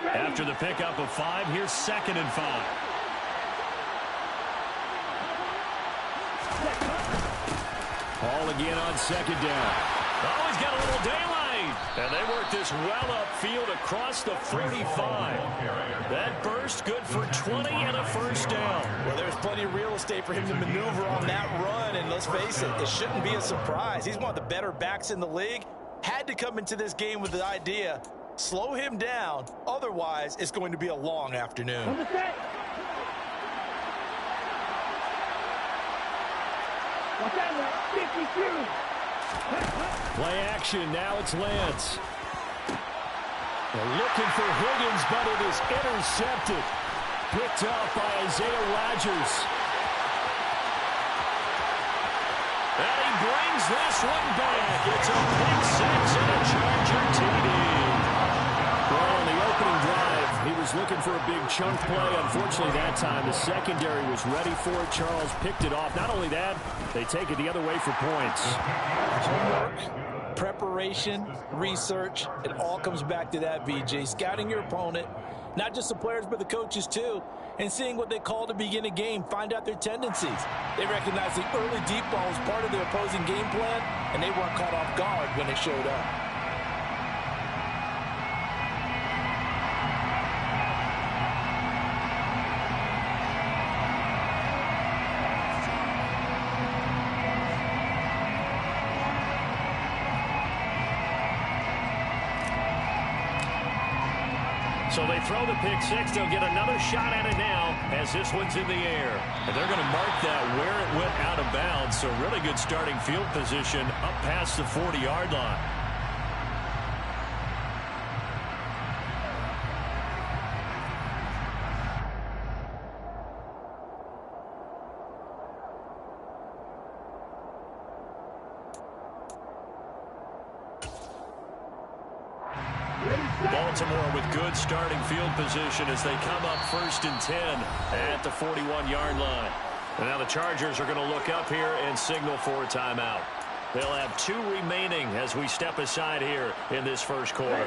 After the pickup of 5, here's 2nd and 5. Ball again on 2nd down. Oh, he's got a little daylight. And they work this well upfield across the 45. That burst good for 20 and a first down. Well, there's plenty of real estate for him to maneuver on that run. And let's face it, it shouldn't be a surprise. He's one of the better backs in the league. Had to come into this game with the idea, slow him down. Otherwise, it's going to be a long afternoon. Play action. Now it's Lance. They're looking for Higgins, but it is intercepted. Picked up by Isaiah Rodgers. And he brings this one back. It's a pick 6 and a Charger TD. Well, on the opening drive, he was looking for a big chunk play. Unfortunately, that time, the secondary was ready for it. Charles picked it off. Not only that, they take it the other way for points. Homework, preparation, research, it all comes back to that, BJ. Scouting your opponent, not just the players, but the coaches too, and seeing what they call to begin a game, find out their tendencies. They recognize the early deep ball was part of their opposing game plan, and they weren't caught off guard when it showed up. So they throw the pick 6. They'll get another shot at it now as this one's in the air. And they're going to mark that where it went out of bounds. So really good starting field position up past the 40-yard line. Baltimore with good starting field position as they come up 1st and 10 at the 41-yard line. And now the Chargers are going to look up here and signal for a timeout. They'll have 2 remaining as we step aside here in this first quarter.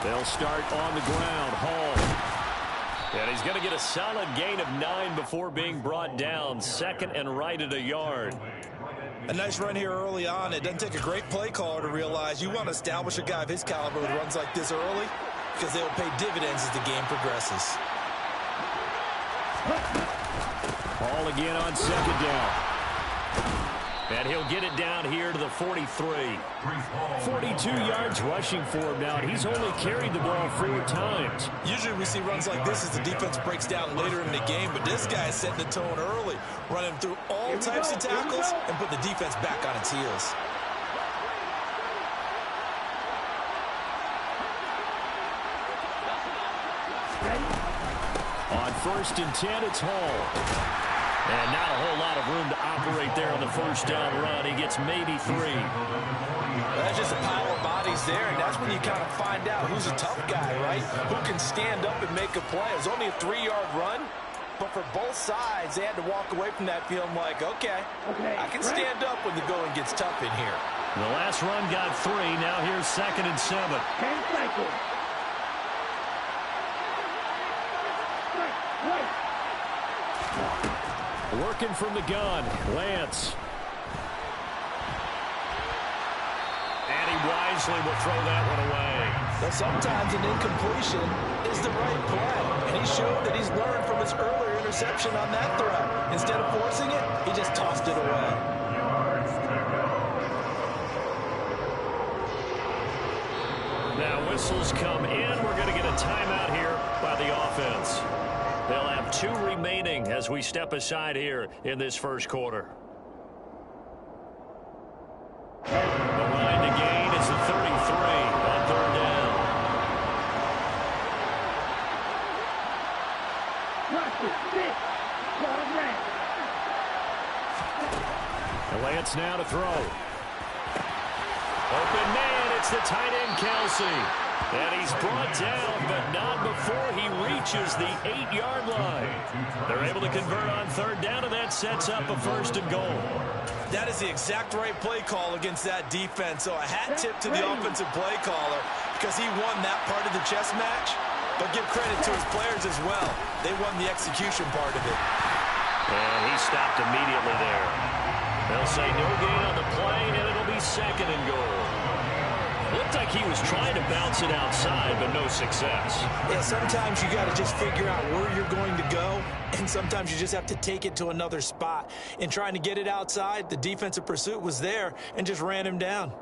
They'll start on the ground. Hall. And he's going to get a solid gain of 9 before being brought down. 2nd and right at a yard. A nice run here early on. It doesn't take a great play caller to realize you want to establish a guy of his caliber with runs like this early because they will pay dividends as the game progresses. Ball again on 2nd down. And he'll get it down here to the 43. 42 yards rushing for him now, and he's only carried the ball 4 times. Usually we see runs like this as the defense breaks down later in the game, but this guy is setting the tone early, running through all types of tackles and put the defense back on its heels. On 1st and 10, it's Hall. And not a whole lot of room to operate there on the first down run. He gets maybe 3. That's just a pile of bodies there, and that's when you kind of find out who's a tough guy, right? Who can stand up and make a play. It was only a 3-yard run, but for both sides, they had to walk away from that feeling like, okay, I can stand up when the going gets tough in here. The last run got 3. Now here's 2nd and 7. Working from the gun, Lance. And he wisely will throw that one away. Well, sometimes an incompletion is the right play. And he showed that he's learned from his earlier interception on that throw. Instead of forcing it, he just tossed it away. Now whistles come in. We're going to get a timeout here by the offense. They'll have 2 remaining as we step aside here in this first quarter. The line to gain is the 33 on 3rd down. And Lance now to throw. Open man, it's the tight end Kelsey. And he's brought down, but not before he reaches the 8-yard line. They're able to convert on third down, and that sets up a 1st and goal. That is the exact right play call against that defense. So a hat tip to the offensive play caller because he won that part of the chess match. But give credit to his players as well. They won the execution part of it. And he stopped immediately there. They'll say no gain on the play, and it'll be 2nd and goal. Looked like he was trying to bounce it outside, but no success. Yeah, sometimes you got to just figure out where you're going to go, and sometimes you just have to take it to another spot. In trying to get it outside, the defensive pursuit was there and just ran him down.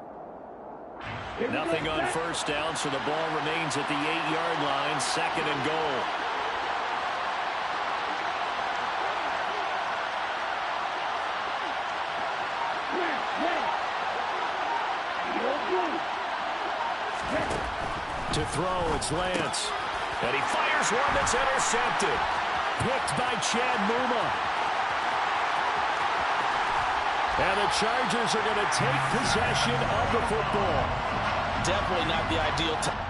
Nothing on 1st down, so the ball remains at the 8-yard line, 2nd and goal. To throw, it's Lance. And he fires one that's intercepted. Picked by Chad Muma. And the Chargers are going to take possession of the football. Definitely not the ideal time.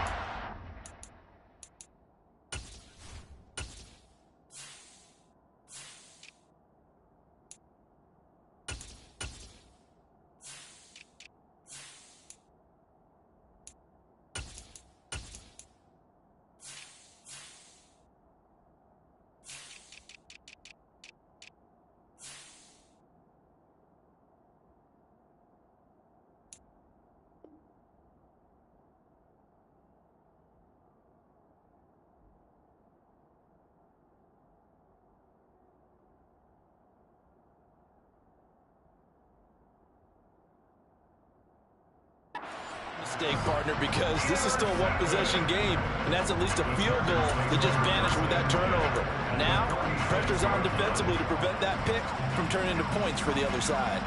Mistake, partner, because this is still a one-possession game, and that's at least a field goal that just vanished with that turnover. Now, pressure's on defensively to prevent that pick from turning into points for the other side.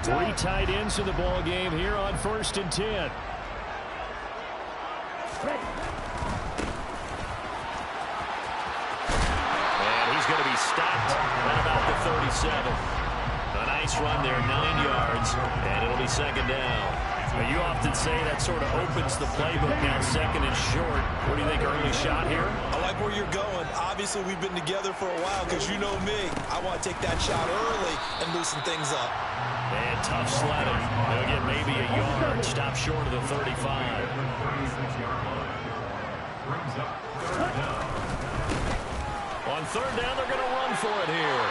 3 tight ends in the ball game here on 1st and 10. And he's going to be stopped at about the 37. A nice run there, 9 yards, and it'll be 2nd down. Now, you often say that sort of opens the playbook. Now 2nd and short. What do you think, early shot here? I like where you're going. Obviously, we've been together for a while because you know me. I want to take that shot early and loosen things up. And tough sledding. They'll get maybe a yard. Stop short of the 35. On 3rd down, they're going to run for it here.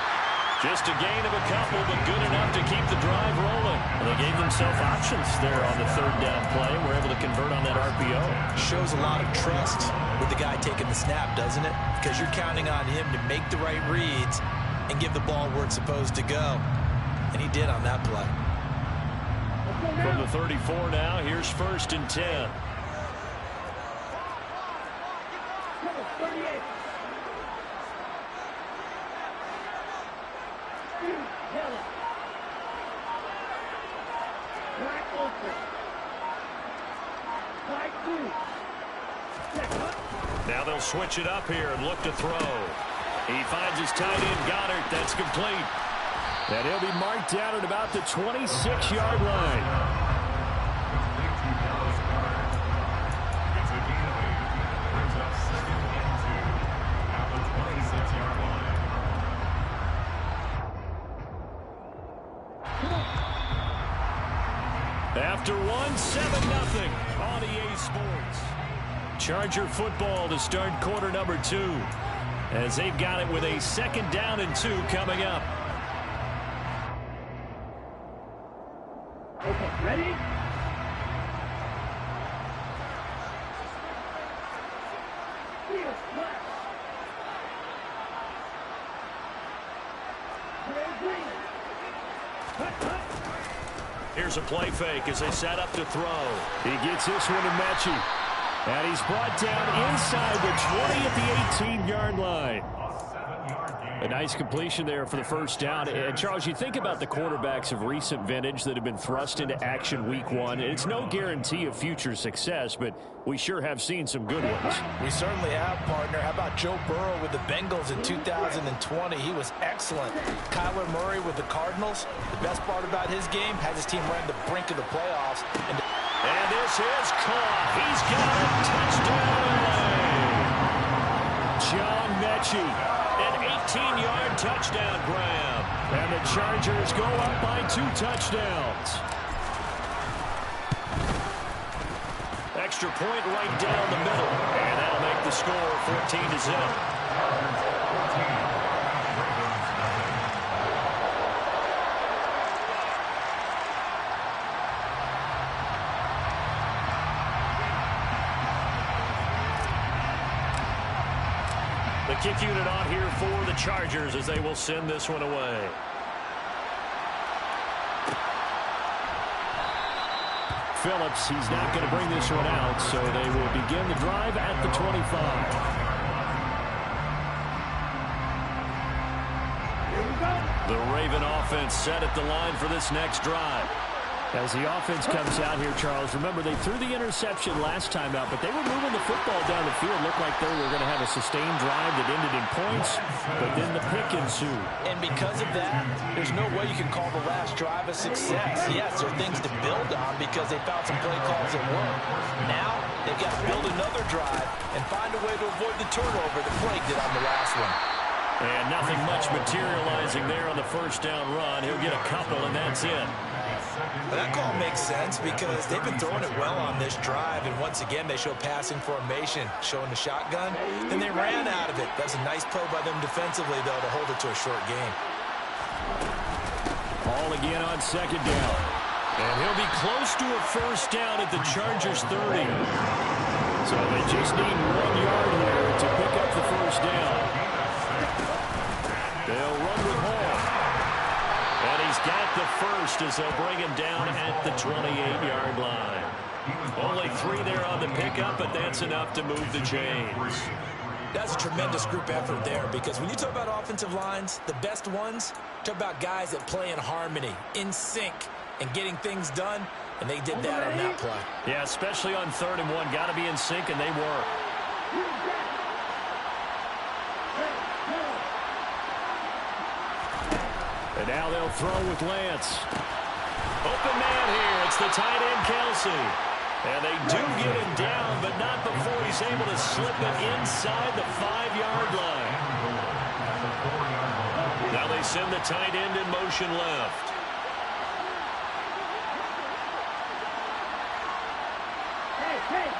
Just a gain of a couple, but good enough to keep the drive rolling. Well, they gave themselves options there on the 3rd down play. We're able to convert on that RPO. Shows a lot of trust with the guy taking the snap, doesn't it? Because you're counting on him to make the right reads and give the ball where it's supposed to go. And he did on that play. From the 34 now, here's 1st and 10. Now they'll switch it up here and look to throw. He finds his tight end, Goddard. That's complete. And he'll be marked down at about the 26-yard line. After 7-0 on EA Sports. Charger football to start quarter number 2 as they've got it with a 2nd down and 2 coming up. Okay, ready? Here's a play fake as they set up to throw. He gets this one to Mechie. And he's brought down inside the 20 at the 18-yard line. A nice completion there for the 1st down. And, Charles, you think about the quarterbacks of recent vintage that have been thrust into action week 1. It's no guarantee of future success, but we sure have seen some good ones. We certainly have, partner. How about Joe Burrow with the Bengals in 2020? He was excellent. Kyler Murray with the Cardinals. The best part about his game has his team right at the brink of the playoffs. And And this is caught. He's got a touchdown. John Mechie, an 18-yard touchdown grab. And the Chargers go up by 2 touchdowns. Extra point right down the middle. And that'll make the score 14-0. The kick unit on here for the Chargers as they will send this one away. Phillips, he's not going to bring this one out, so they will begin the drive at the 25. The Raven offense set at the line for this next drive. As the offense comes out here, Charles, remember they threw the interception last time out, but they were moving the football down the field. Looked like they were going to have a sustained drive that ended in points, but then the pick ensued. And because of that, there's no way you can call the last drive a success. Yes, there are things to build on because they found some play calls that work. Now, they've got to build another drive and find a way to avoid the turnover that plagued it on the last one. And nothing much materializing there on the first down run. He'll get a couple, and that's it. Well, that call makes sense because they've been throwing it well on this drive, and once again, they show passing formation, showing the shotgun. Then they ran out of it. That's a nice play by them defensively, though, to hold it to a short game. Ball again on second down. And he'll be close to a first down at the Chargers 30. So they just need 1 yard here to pick up the first down. They'll run with Hall. And he's got the first as they'll bring him down at the 28-yard line. Only 3 there on the pickup, but that's enough to move the chains. That's a tremendous group effort there because when you talk about offensive lines, the best ones, talk about guys that play in harmony, in sync, and getting things done, and they did that on that play. Yeah, especially on 3rd and 1. Got to be in sync, and they were. And now they'll throw with Lance. Open man here. It's the tight end, Kelsey. And they do get him down, but not before he's able to slip it inside the 5-yard line. Now they send the tight end in motion left.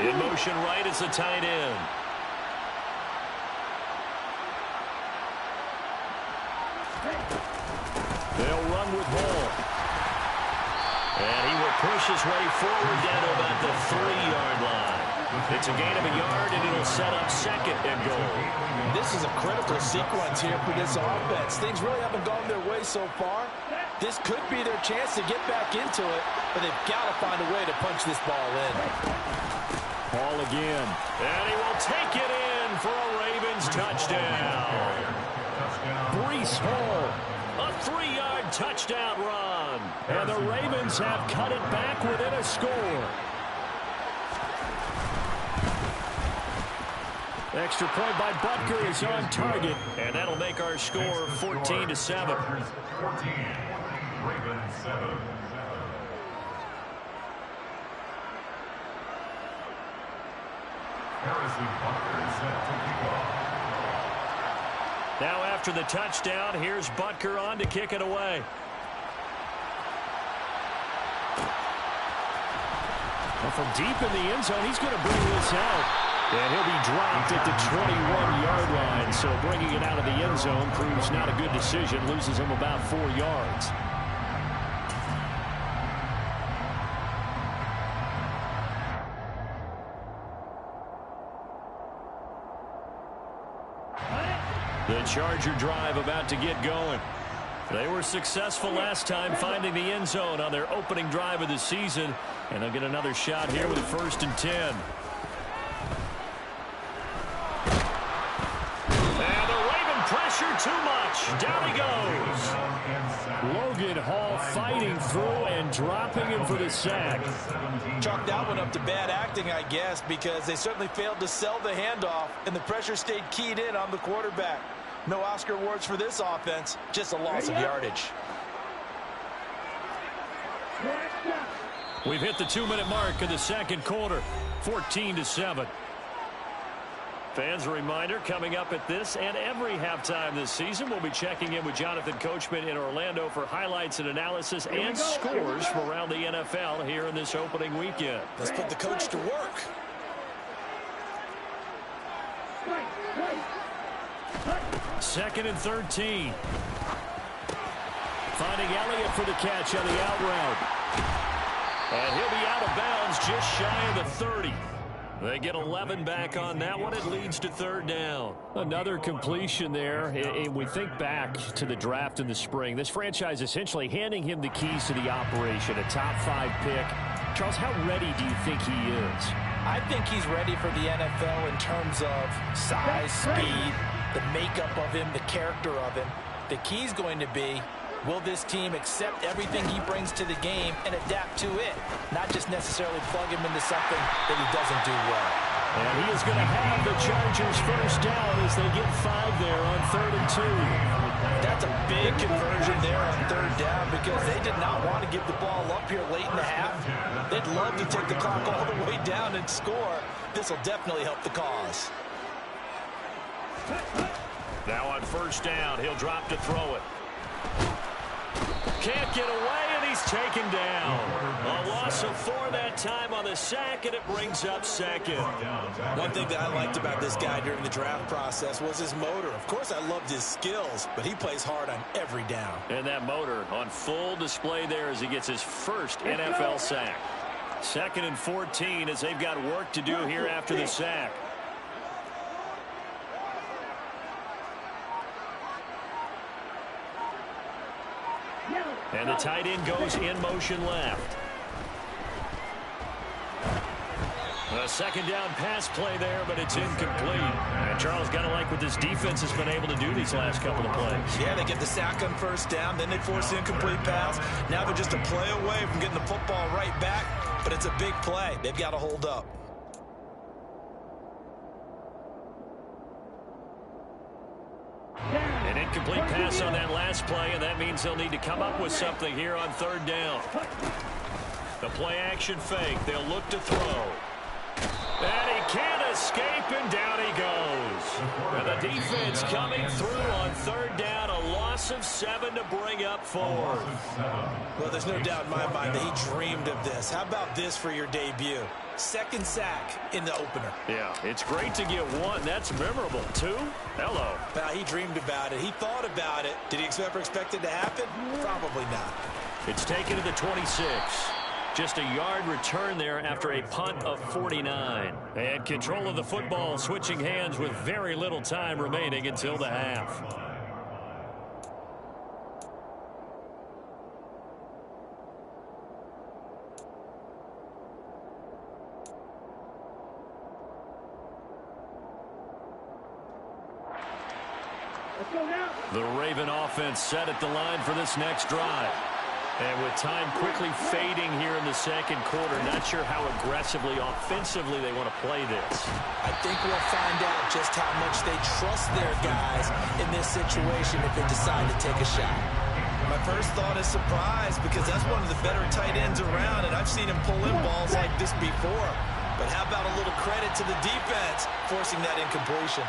In motion right is the tight end. They'll run with Hall. And he will push his way forward down to about the 3-yard line. It's a gain of a yard, and it'll set up 2nd and goal. This is a critical sequence here for this offense. Things really haven't gone their way so far. This could be their chance to get back into it, but they've got to find a way to punch this ball in. Hall again. And he will take it in for a Ravens touchdown. Breece Hall. A 3-yard touchdown run. And the Ravens have cut it back within a score. Extra point by Butker is on target. And that'll make our score 14-7. 14, Ravens 7. Harrison Butker is set to kick off. Now after the touchdown, here's Butker on to kick it away. Well, from deep in the end zone, he's going to bring this out. And he'll be dropped at the 21-yard line. So bringing it out of the end zone proves not a good decision. Loses him about 4 yards. The Charger drive about to get going. They were successful last time finding the end zone on their opening drive of the season. And they'll get another shot here with a 1st and 10. And the Raven pressure too much. Down he goes. Logan Hall fighting through and dropping him for the sack. Chalk that one up to bad acting, I guess, because they certainly failed to sell the handoff, and the pressure stayed keyed in on the quarterback. No Oscar awards for this offense, just a loss of yardage. We've hit the 2-minute mark of the second quarter, 14-7. Fans, a reminder, coming up at this and every halftime this season, we'll be checking in with Jonathan Coachman in Orlando for highlights and analysis and scores from around the NFL here in this opening weekend. Let's put the coach to work. Second and 13. Finding Elliott for the catch on the out route. And he'll be out of bounds just shy of the 30. They get 11 back on that one. It leads to third down. Another completion there. And we think back to the draft in the spring. This franchise essentially handing him the keys to the operation, a top 5 pick. Charles, how ready do you think he is? I think he's ready for the NFL in terms of size, speed, the makeup of him, the character of him. The key's going to be, will this team accept everything he brings to the game and adapt to it? Not just necessarily plug him into something that he doesn't do well. And he is going to have the Chargers first down as they get 5 there on 3rd and 2. That's a big conversion there on 3rd down because they did not want to give the ball up here late in the half. They'd love to take the clock all the way down and score. This will definitely help the cause. Now on first down, he'll drop to throw it. Can't get away, and he's taken down. A loss of 4 that time on the sack, and it brings up second. One thing that I liked about this guy during the draft process was his motor. Of course, I loved his skills, but he plays hard on every down. And that motor on full display there as he gets his first NFL sack. 2nd and 14 as they've got work to do here after the sack. And the tight end goes in motion left. A second down pass play there, but it's incomplete. And Charles, got to like what this defense has been able to do these last couple of plays. Yeah, they get the sack on first down, then they force the incomplete pass. Now they're just a play away from getting the football right back, but it's a big play. They've got to hold up. An incomplete pass on that last play, and that means they'll need to come up with something here on 3rd down. The play action fake. They'll look to throw. And he can't escape, and down he goes. And the defense coming through on 3rd down. A loss of 7 to bring up 4th. Well, there's no doubt in my mind that he dreamed of this. How about this for your debut? 2nd sack in the opener. Yeah, it's great to get 1. That's memorable. 2? Hello. Well, he dreamed about it. He thought about it. Did he ever expect it to happen? Probably not. It's taken to the 26. Just a yard return there after a punt of 49. And control of the football switching hands with very little time remaining until the half. The Raven offense set at the line for this next drive. And with time quickly fading here in the second quarter, not sure how aggressively, offensively they want to play this. I think we'll find out just how much they trust their guys in this situation if they decide to take a shot. My first thought is surprise because that's one of the better tight ends around, and I've seen him pull in balls like this before. But how about a little credit to the defense forcing that incompletion?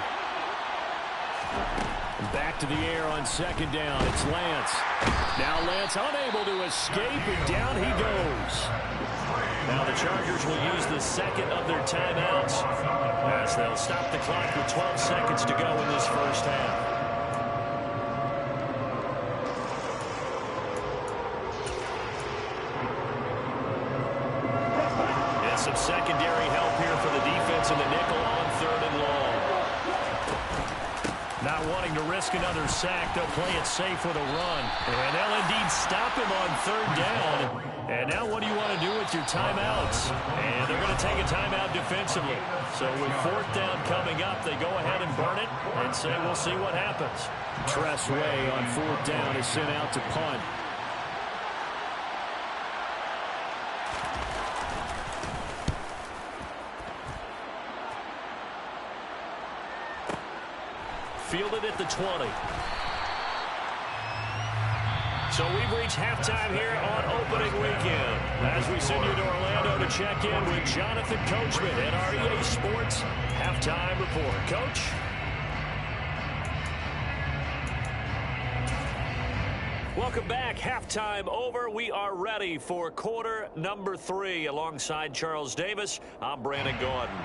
Back to the air on 2nd down. It's Lance. Now Lance unable to escape, and down he goes. Now the Chargers will use the 2nd of their timeouts as they'll stop the clock with 12 seconds to go in this first half. It's some secondary help here for the defense in the nickel on 3rd and long. Not wanting to risk another sack, they'll play it safe with a run. And they'll indeed stop him on 3rd down. And now what do you want to do with your timeouts? And they're going to take a timeout defensively. So with 4th down coming up, they go ahead and burn it and say we'll see what happens. Tress Way on 4th down is sent out to punt. Fielded at the 20. So we've reached halftime here on opening weekend. As we send you to Orlando to check in with Jonathan Coachman at our EA Sports Halftime Report. Coach? Welcome back. Halftime over. We are ready for quarter number 3. Alongside Charles Davis, I'm Brandon Gordon.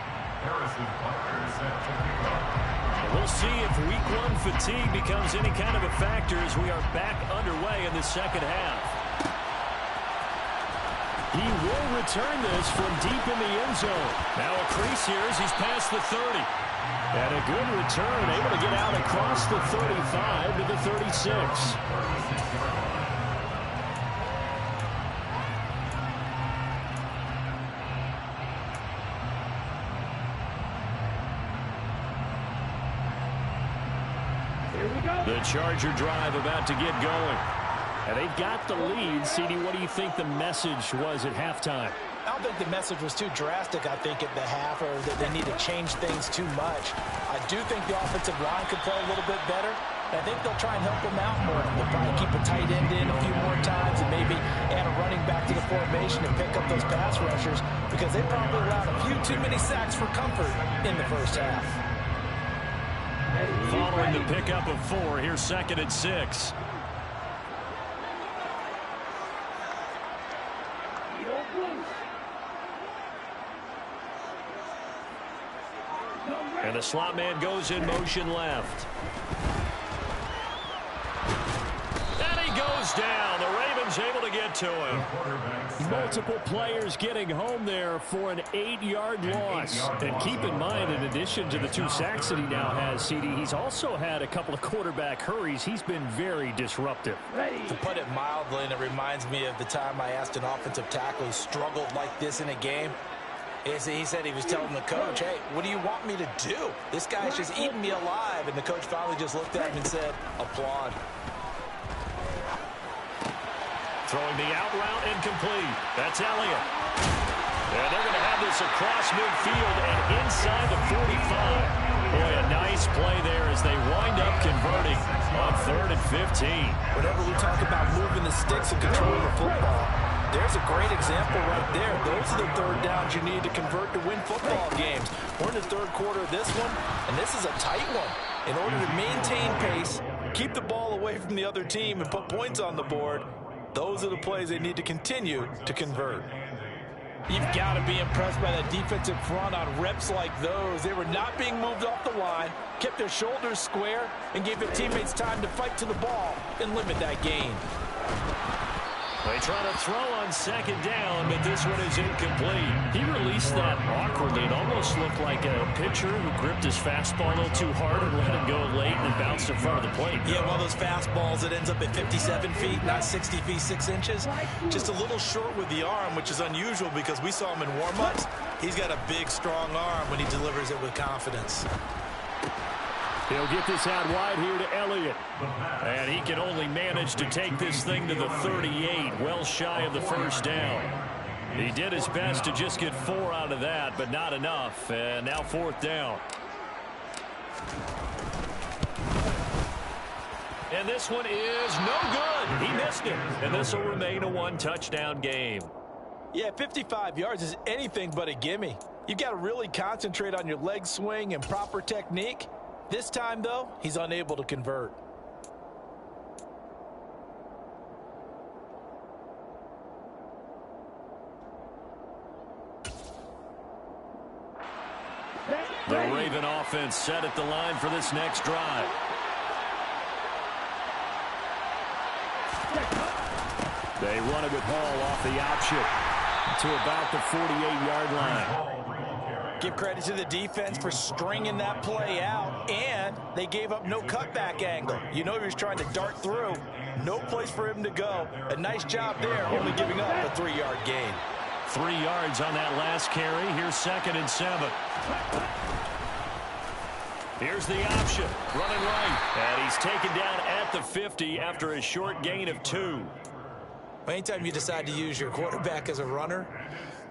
We'll see if week 1 fatigue becomes any kind of a factor as we are back underway in the second half. He will return this from deep in the end zone. Now a crease here as he's past the 30. And a good return, able to get out across the 35 to the 36. The Charger drive about to get going. And they've got the lead. CD, what do you think the message was at halftime? I don't think the message was too drastic, I think, at the half, or that they need to change things too much. I do think the offensive line could play a little bit better. And I think they'll try and help them out more. They'll probably keep a tight end in a few more times and maybe add a running back to the formation and pick up those pass rushers because they probably allowed a few too many sacks for comfort in the first half. Following the pickup of 4, here's 2nd and 6. And the slot man goes in motion left. And he goes down. The Ravens able to get to him. Multiple players getting home there for an 8-yard loss. And keep in mind, in addition to the 2 sacks that he now has, CD, he's also had a couple of quarterback hurries. He's been very disruptive. To put it mildly, and it reminds me of the time I asked an offensive tackle who struggled like this in a game. He said he was telling the coach, hey, what do you want me to do? This guy's just eating me alive. And the coach finally just looked at him and said, applaud. Throwing the out route incomplete. That's Elliott. And they're going to have this across midfield and inside the 45. Boy, a nice play there as they wind up converting on 3rd and 15. Whenever we talk about moving the sticks and controlling the football, there's a great example right there. Those are the 3rd downs you need to convert to win football games. We're in the 3rd quarter of this one, and this is a tight one. In order to maintain pace, keep the ball away from the other team, and put points on the board, those are the plays they need to continue to convert. You've got to be impressed by that defensive front on reps like those. They were not being moved off the line, kept their shoulders square, and gave their teammates time to fight to the ball and limit that gain. They try to throw on 2nd down, but this one is incomplete. He released that awkwardly. It almost looked like a pitcher who gripped his fastball a little too hard and let it go late and then bounced in front of the plate. Yeah, one of those fastballs that ends up at 57 feet, not 60 feet, 6 inches. Just a little short with the arm, which is unusual because we saw him in warm-ups. He's got a big, strong arm when he delivers it with confidence. He'll get this out wide here to Elliott. And he can only manage to take this thing to the 38, well shy of the 1st down. He did his best to just get 4 out of that, but not enough. And now 4th down. And this one is no good. He missed it. And this will remain a 1-touchdown game. Yeah, 55 yards is anything but a gimme. You've got to really concentrate on your leg swing and proper technique. This time, though, he's unable to convert. The Raven offense set at the line for this next drive. They run it with Hall off the option to about the 48-yard line. Give credit to the defense for stringing that play out, and they gave up no cutback angle. You know he was trying to dart through. No place for him to go. A nice job there, only giving up a 3-yard gain. 3 yards on that last carry. Here's 2nd and 7. Here's the option. Running right. And he's taken down at the 50 after a short gain of 2. Anytime you decide to use your quarterback as a runner,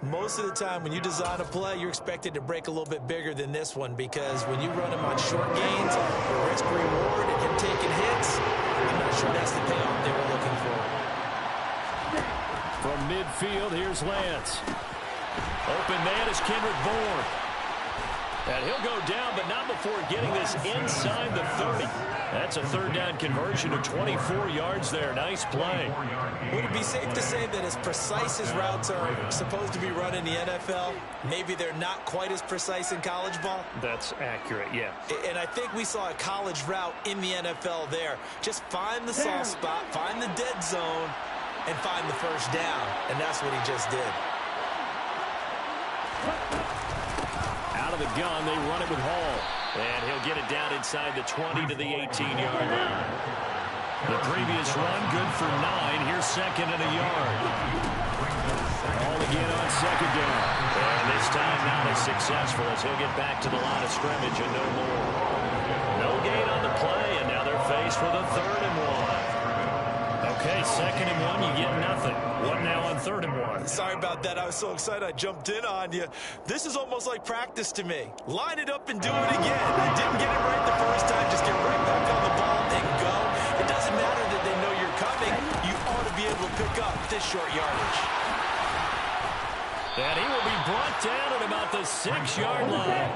most of the time when you design a play, you're expected to break a little bit bigger than this one because when you run him on short gains, the risk-reward and him taking hits, I'm not pressure. That's the payoff they were looking for. From midfield, here's Lance. Open man is Kendrick Bourne. And he'll go down, but not before getting this inside the 30. That's a third down conversion of 24 yards there. Nice play. Would it be safe to say that as precise as routes are supposed to be run in the NFL, maybe they're not quite as precise in college ball? That's accurate, yeah. And I think we saw a college route in the NFL there. Just find the soft spot, find the dead zone, and find the first down. And that's what he just did. Out of the gun, they run it with Hall. And he'll get it down inside the 20 to the 18-yard line. The previous run, good for 9. Here's second and a yard. Hall again on second down. And this time not as successful as he'll get back to the line of scrimmage and no more. No gain on the play, and now they're faced with a 3rd and 1. Okay, 2nd and 1, you get nothing. What now on 3rd and 1? Sorry about that. I was so excited I jumped in on you. This is almost like practice to me. Line it up and do it again. I didn't get it right the first time. Just get right back on the ball and go. It doesn't matter that they know you're coming. You ought to be able to pick up this short yardage. And he will be brought down at about the 6-yard line.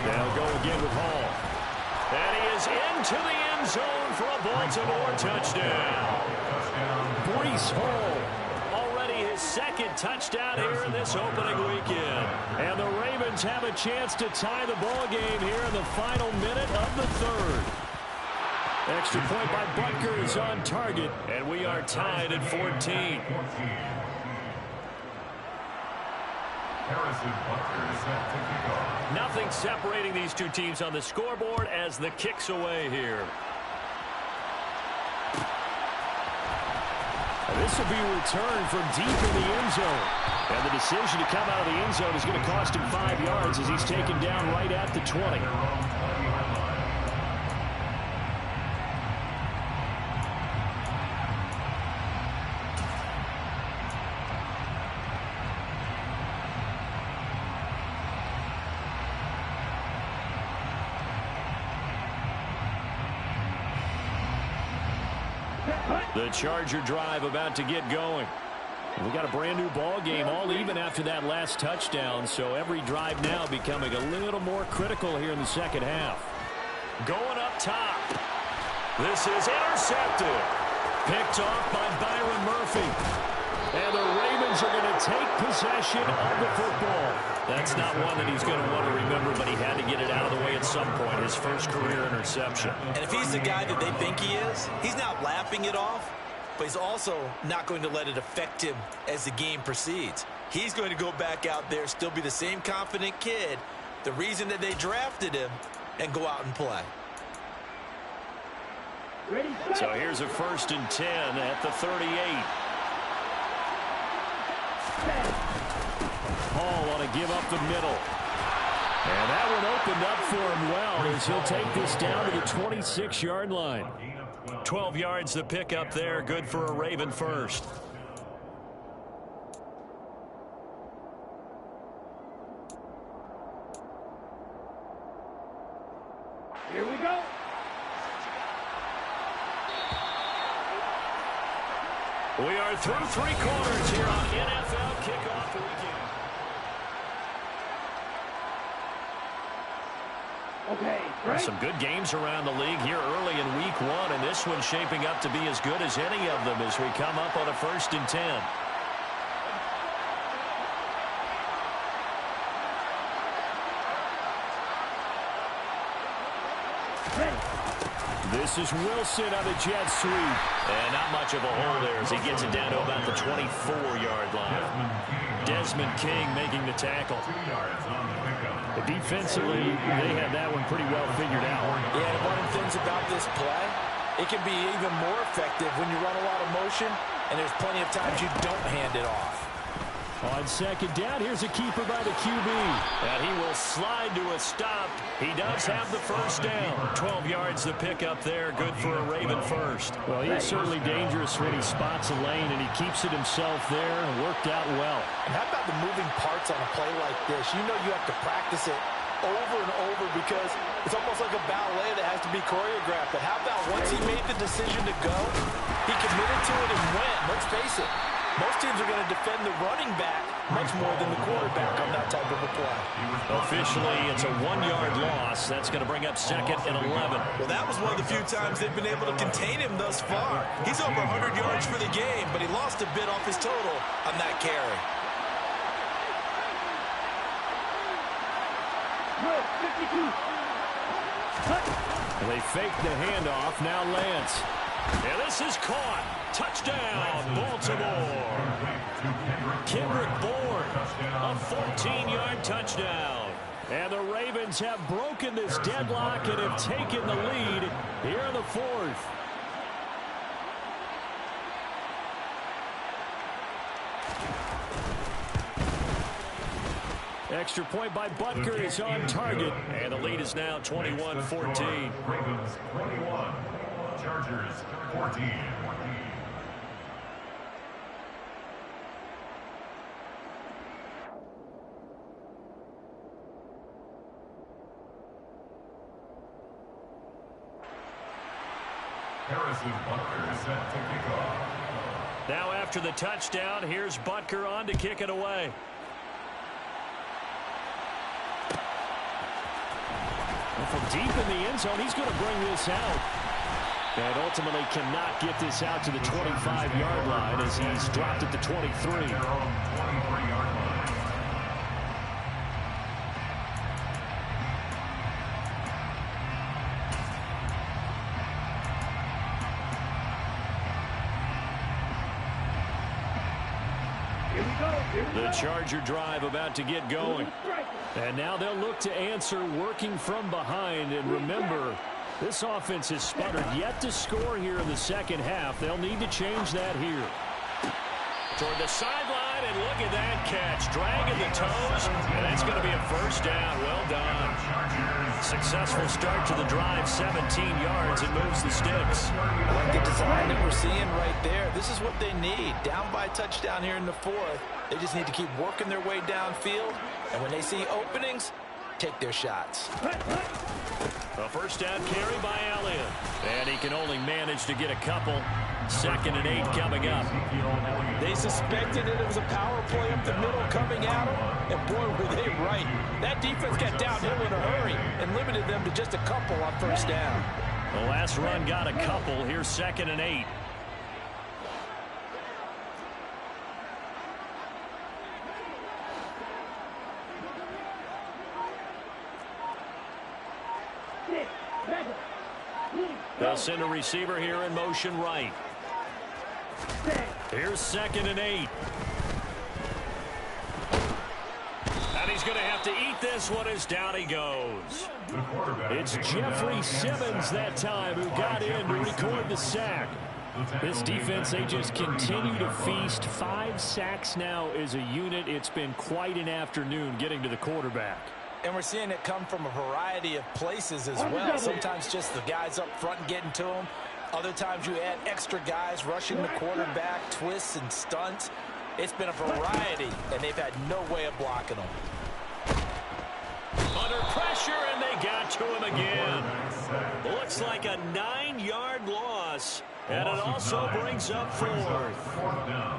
They'll go again with Hall. And he is into the end zone for a Baltimore touchdown. Breece Hall, already his 2nd touchdown here in this opening weekend. And the Ravens have a chance to tie the ball game here in the final minute of the 3rd. Extra point by Butker is on target, and we are tied at 14. Nothing separating these two teams on the scoreboard as the kick's away here. This will be returned from deep in the end zone. And the decision to come out of the end zone is going to cost him 5 yards as he's taken down right at the 20. The Charger drive about to get going. We got a brand new ball game, all even after that last touchdown, so every drive now becoming a little more critical here in the second half. Going up top. This is intercepted. Picked off by Byron Murphy. And the Ravens are going to take possession of the football. That's not one that he's going to want to remember, but he had to get it out of the way at some point. His first career interception. And if he's the guy that they think he is, he's not laughing it off, but he's also not going to let it affect him as the game proceeds. He's going to go back out there, still be the same confident kid, the reason that they drafted him, and go out and play. So here's a 1st and 10 at the 38. Hall want to give up the middle. And that one opened up for him well as he'll take this down to the 26-yard line. 12 yards the pickup there. Good for a Raven first. Here we go. We are through 3 quarters here on NFL Kickoff Weekend. Okay, great. Some good games around the league here early in week 1, and this one's shaping up to be as good as any of them as we come up on a 1st and 10. This is Wilson on the jet sweep. And not much of a hole there as he gets it down to about the 24-yard line. Desmond King making the tackle. Defensively, they had that one pretty well figured out. Yeah, and one of the things about this play, it can be even more effective when you run a lot of motion, and there's plenty of times you don't hand it off. On second down, here's a keeper by the QB. And he will slide to a stop. He does have the first down. 12 yards the pickup there. Good for a Raven first. Well, he's certainly dangerous when he spots a lane, and he keeps it himself there and worked out well. And how about the moving parts on a play like this? You know you have to practice it over and over because it's almost like a ballet that has to be choreographed. But how about once he made the decision to go, he committed to it and went. Let's face it, most teams are going to defend the running back much more than the quarterback on that type of a play. Officially, it's a 1-yard loss. That's going to bring up 2nd and 11. Well, that was one of the few times they've been able to contain him thus far. He's over 100 yards for the game, but he lost a bit off his total on that carry. Good, 52. They fake the handoff. Now Lance. And this is caught. Touchdown, Baltimore. Kendrick Bourne, a 14-yard touchdown. And the Ravens have broken this deadlock and have taken the lead here in the 4th. Extra point by Butker is on target. And the lead is now 21-14. Ravens 21, Chargers 14. Harrison Butker is set to kick off. Now after the touchdown, here's Butker on to kick it away. And from deep in the end zone, he's going to bring this out. And ultimately cannot get this out to the 25-yard line as he's dropped at the 23. Their own 23-yard line. The Charger drive about to get going. And now they'll look to answer working from behind. And remember, this offense has sputtered yet to score here in the second half. They'll need to change that here. Toward the sideline, and look at that catch. Dragging the toes, and that's going to be a first down. Well done. Successful start to the drive, 17 yards, and moves the sticks. I like the design that we're seeing right there. This is what they need. Down by a touchdown here in the 4th. They just need to keep working their way downfield, and when they see openings, take their shots. A first down carry by Elliott. And he can only manage to get a couple. 2nd and 8 coming up. They suspected that it was a power play up the middle coming at them, and boy, were they right. That defense got downhill in a hurry and limited them to just a couple on first down. The last run got a couple. Here's 2nd and 8. They'll send a receiver here in motion right. Here's 2nd and 8. And he's going to have to eat this one as down he goes. It's Jeffrey Simmons that time who got in to record the sack. This defense, they just continue to feast. 5 sacks now as a unit. It's been quite an afternoon getting to the quarterback. And we're seeing it come from a variety of places as well. Sometimes just the guys up front getting to them. Other times you add extra guys rushing the quarterback, twists and stunts. It's been a variety, and they've had no way of blocking them. Under pressure, and they got to him again. Looks like a 9-yard loss. And it also brings up 4th.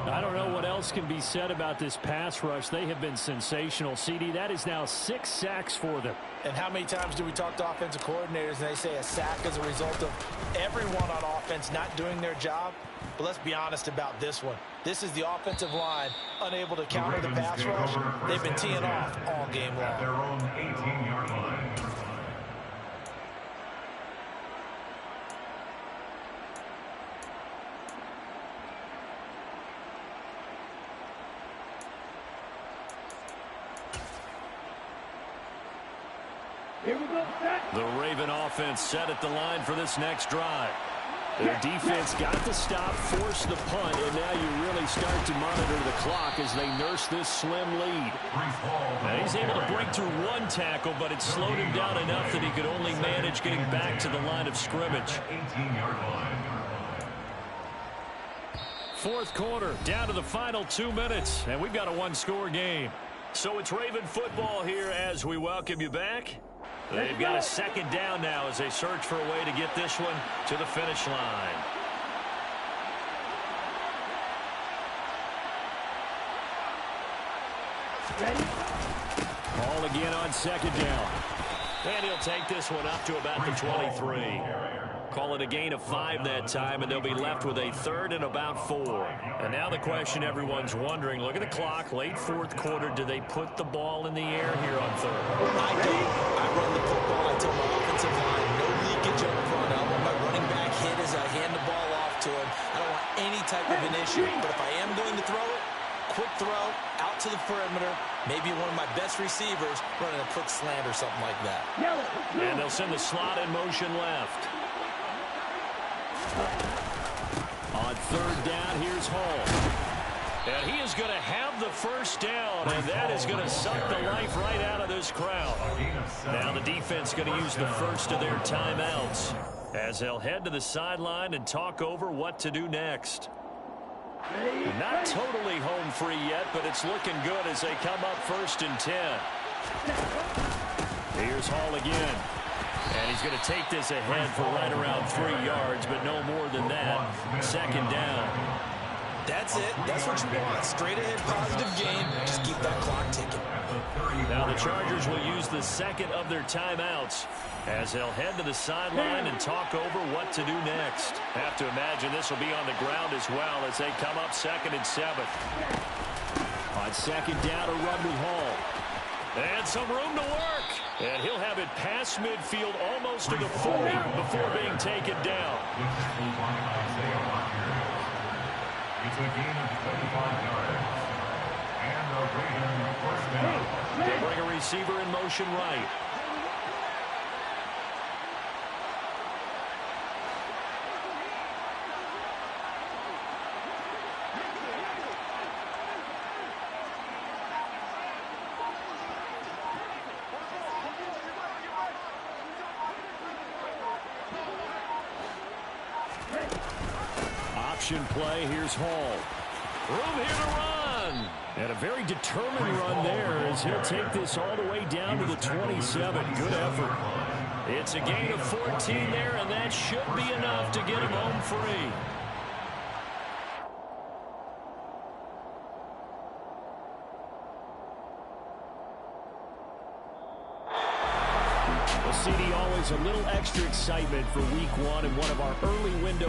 I don't know what else can be said about this pass rush. They have been sensational. CD, that is now 6 sacks for them. And how many times do we talk to offensive coordinators and they say a sack is a result of everyone on offense not doing their job? But let's be honest about this one. This is the offensive line unable to counter the pass rush. They've been teeing off all game long. At their own 18-yard line. Here we go, set. The Raven offense set at the line for this next drive. Their defense got the stop, forced the punt, and now you really start to monitor the clock as they nurse this slim lead. And he's able to break through 1 tackle, but it slowed him down enough that he could only manage getting back to the line of scrimmage. 18-yard line. 4th quarter, down to the final 2 minutes, and we've got a 1-score game. So it's Raven football here as we welcome you back. They've got a second down now as they search for a way to get this one to the finish line. Ready? Ball again on second down. And he'll take this one up to about the 23. Call it a gain of 5 that time, and they'll be left with a third and about 4. And now the question everyone's wondering, look at the clock, late fourth quarter, do they put the ball in the air here on third? I don't. I run the football. I tell my offensive line, no leakage up front. I want my running back hit as I hand the ball off to him. I don't want any type of an issue. But if I am going to throw it, quick throw, out to the perimeter, maybe one of my best receivers running a quick slant or something like that. And they'll send the slot in motion left. On third down, here's Hall. And he is going to have the first down, and that is going to suck the life right out of this crowd. Now the defense going to use the first of their timeouts as they'll head to the sideline and talk over what to do next. Not totally home free yet, but it's looking good as they come up 1st and 10. Here's Hall again. And he's going to take this ahead for right around 3 yards, but no more than that. Second down. That's it. That's what you want. Straight ahead, positive game. Just keep that clock ticking. Now the Chargers will use the second of their timeouts as they'll head to the sideline and talk over what to do next. Have to imagine this will be on the ground as well as they come up 2nd and 7. On second down, a run with Hall. And some room to work. And he'll have it past midfield almost to the 40 before being taken down. It's a gain of 25 yards. And a Raven first down. They bring a receiver in motion right. Option play, here's Hall. Room here to run. And a very determined run there as he'll take this all the way down to the 27. Good effort. It's a gain of 14 there, and that should be enough to get him home free. Well, CD, always a little extra excitement for week 1 and one of our early window